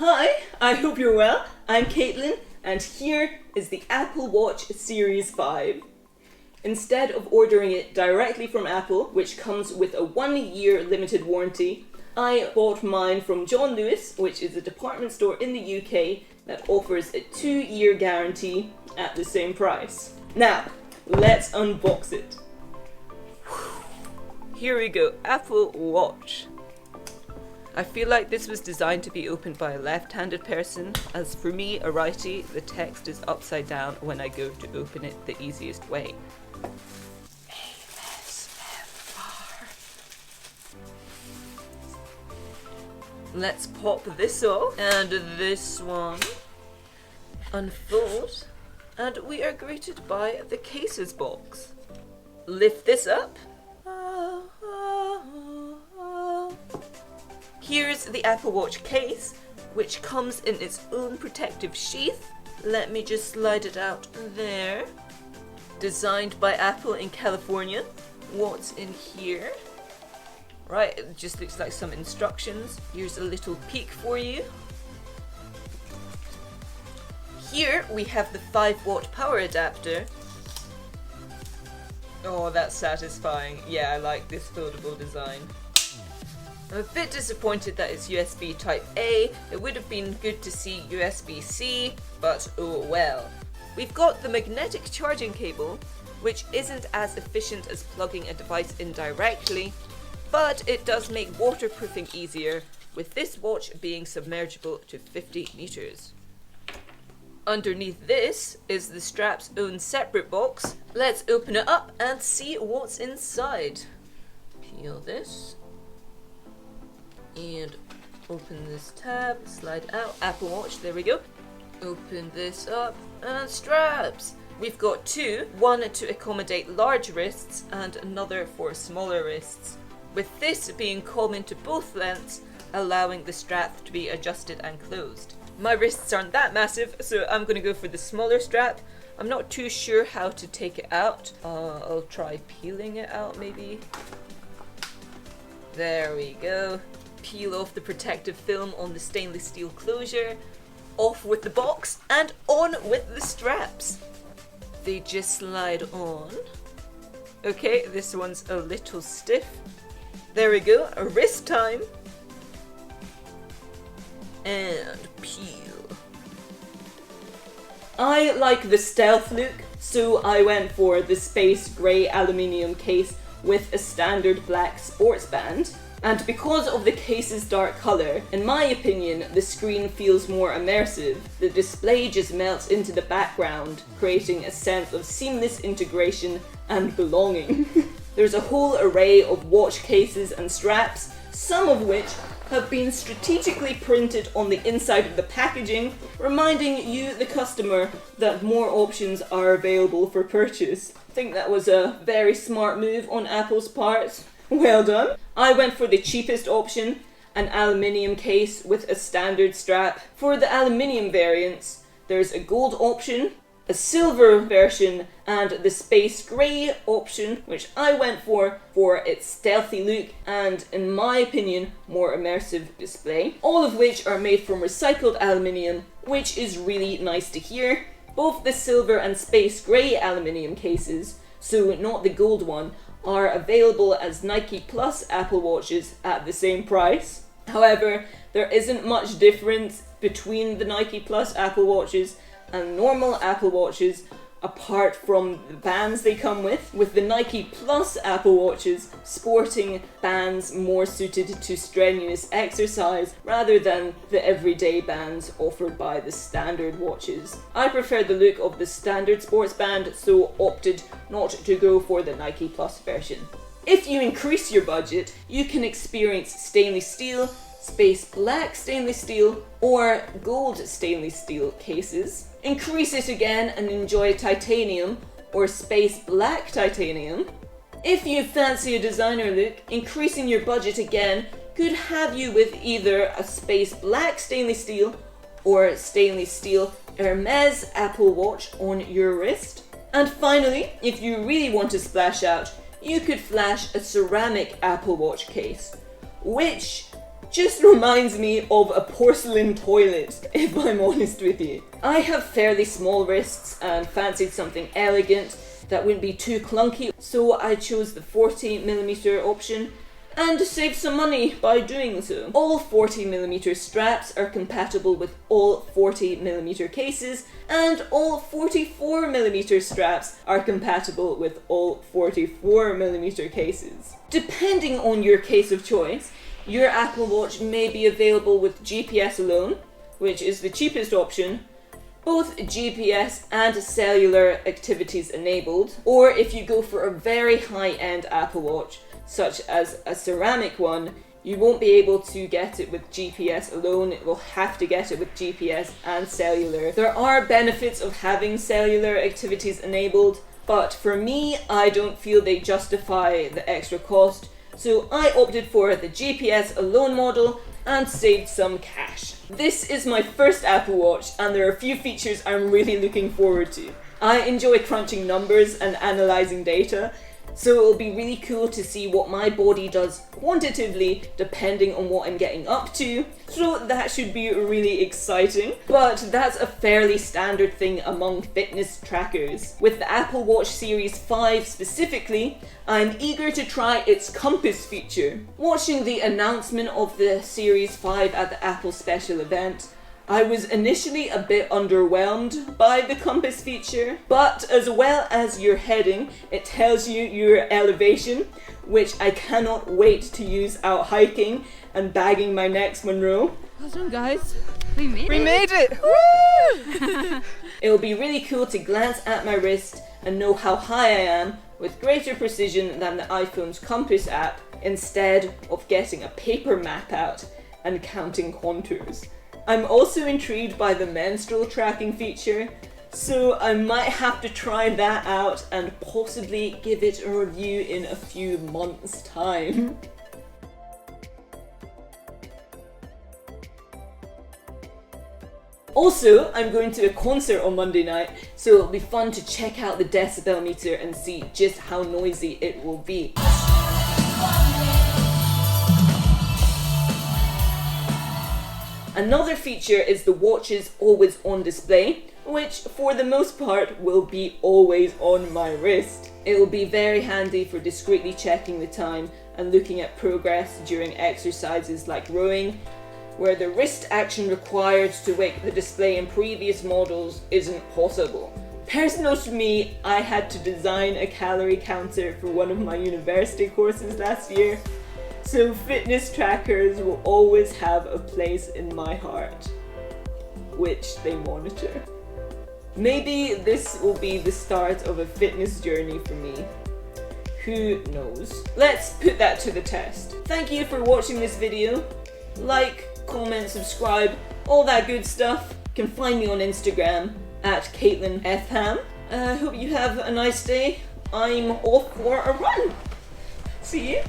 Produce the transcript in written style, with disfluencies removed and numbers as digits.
Hi, I hope you're well. I'm Caitlin, and here is the Apple Watch Series 5. Instead of ordering it directly from Apple, which comes with a 1-year limited warranty, I bought mine from John Lewis, which is a department store in the UK that offers a 2-year guarantee at the same price. Now, let's unbox it. Here we go, Apple Watch. I feel like this was designed to be opened by a left-handed person, as for me, a righty, the text is upside down when I go to open it the easiest way. ASMR. Let's pop this off, and this one unfold, and we are greeted by the cases box. Lift this up. Here's the Apple Watch case, which comes in its own protective sheath. Let me just slide it out there. Designed by Apple in California. What's in here? Right, it just looks like some instructions. Here's a little peek for you. Here we have the 5-watt power adapter. Oh, that's satisfying. Yeah, I like this foldable design. I'm a bit disappointed that it's USB Type A. It would have been good to see USB-C, but oh well. We've got the magnetic charging cable, which isn't as efficient as plugging a device in directly, but it does make waterproofing easier, with this watch being submergible to 50 meters. Underneath this is the strap's own separate box. Let's open it up and see what's inside. Peel this. And open this tab, slide out, Apple Watch, there we go. Open this up, and straps. We've got two, one to accommodate large wrists and another for smaller wrists. With this being common to both lengths, allowing the strap to be adjusted and closed. My wrists aren't that massive, so I'm going to go for the smaller strap. I'm not too sure how to take it out. I'll try peeling it out maybe. There we go. Peel off the protective film on the stainless steel closure, off with the box, and on with the straps. They just slide on. Okay, this one's a little stiff. There we go, a wrist time. And peel. I like the stealth look, so I went for the space grey aluminium case with a standard black sports band. And because of the case's dark colour, in my opinion, the screen feels more immersive. The display just melts into the background, creating a sense of seamless integration and belonging. There's a whole array of watch cases and straps, some of which have been strategically printed on the inside of the packaging, reminding you, the customer, that more options are available for purchase. I think that was a very smart move on Apple's part. Well done. I went for the cheapest option, an aluminium case with a standard strap. For the aluminium variants, there's a gold option, a silver version, and the space grey option, which I went for its stealthy look and, in my opinion, more immersive display. All of which are made from recycled aluminium, which is really nice to hear. Both the silver and space grey aluminium cases, so not the gold one, are available as Nike Plus Apple Watches at the same price. However, there isn't much difference between the Nike Plus Apple Watches and normal Apple Watches, apart from the bands they come with the Nike Plus Apple Watches sporting bands more suited to strenuous exercise rather than the everyday bands offered by the standard watches. I prefer the look of the standard sports band, so opted not to go for the Nike Plus version. If you increase your budget, you can experience stainless steel, space black stainless steel, or gold stainless steel cases. Increase it again and enjoy titanium or space black titanium. If you fancy a designer look, increasing your budget again could have you with either a space black stainless steel or stainless steel Hermes Apple Watch on your wrist. And finally, if you really want to splash out, you could flash a ceramic Apple Watch case, which just reminds me of a porcelain toilet, if I'm honest with you. I have fairly small wrists and fancied something elegant that wouldn't be too clunky, so I chose the 40mm option and saved some money by doing so. All 40mm straps are compatible with all 40mm cases, and all 44mm straps are compatible with all 44mm cases. Depending on your case of choice, your Apple Watch may be available with GPS alone, which is the cheapest option, both GPS and cellular activities enabled, or if you go for a very high-end Apple Watch, such as a ceramic one, you won't be able to get it with GPS alone, it will have to get it with GPS and cellular. There are benefits of having cellular activities enabled, but for me, I don't feel they justify the extra cost, so I opted for the GPS alone model and saved some cash. This is my first Apple Watch and there are a few features I'm really looking forward to. I enjoy crunching numbers and analysing data, so it'll be really cool to see what my body does quantitatively depending on what I'm getting up to, so that should be really exciting. But that's a fairly standard thing among fitness trackers. With the Apple Watch Series 5 specifically, I'm eager to try its compass feature. Watching the announcement of the Series 5 at the Apple special event, I was initially a bit underwhelmed by the compass feature, but as well as your heading, it tells you your elevation, which I cannot wait to use out hiking and bagging my next Monroe. Well done, guys. We made it! Woo! It'll be really cool to glance at my wrist and know how high I am with greater precision than the iPhone's compass app, instead of getting a paper map out and counting contours. I'm also intrigued by the menstrual tracking feature, so I might have to try that out and possibly give it a review in a few months' time. Also, I'm going to a concert on Monday night, so it'll be fun to check out the decibel meter and see just how noisy it will be. Another feature is the watch's always on display, which for the most part will be always on my wrist. It will be very handy for discreetly checking the time and looking at progress during exercises like rowing, where the wrist action required to wake the display in previous models isn't possible. Personal to me, I had to design a calorie counter for one of my university courses last year, so fitness trackers will always have a place in my heart, which they monitor. Maybe this will be the start of a fitness journey for me. Who knows? Let's put that to the test. Thank you for watching this video. Like, comment, subscribe, all that good stuff. You can find me on Instagram at caitlinfotheringham. I hope you have a nice day. I'm off for a run. See you.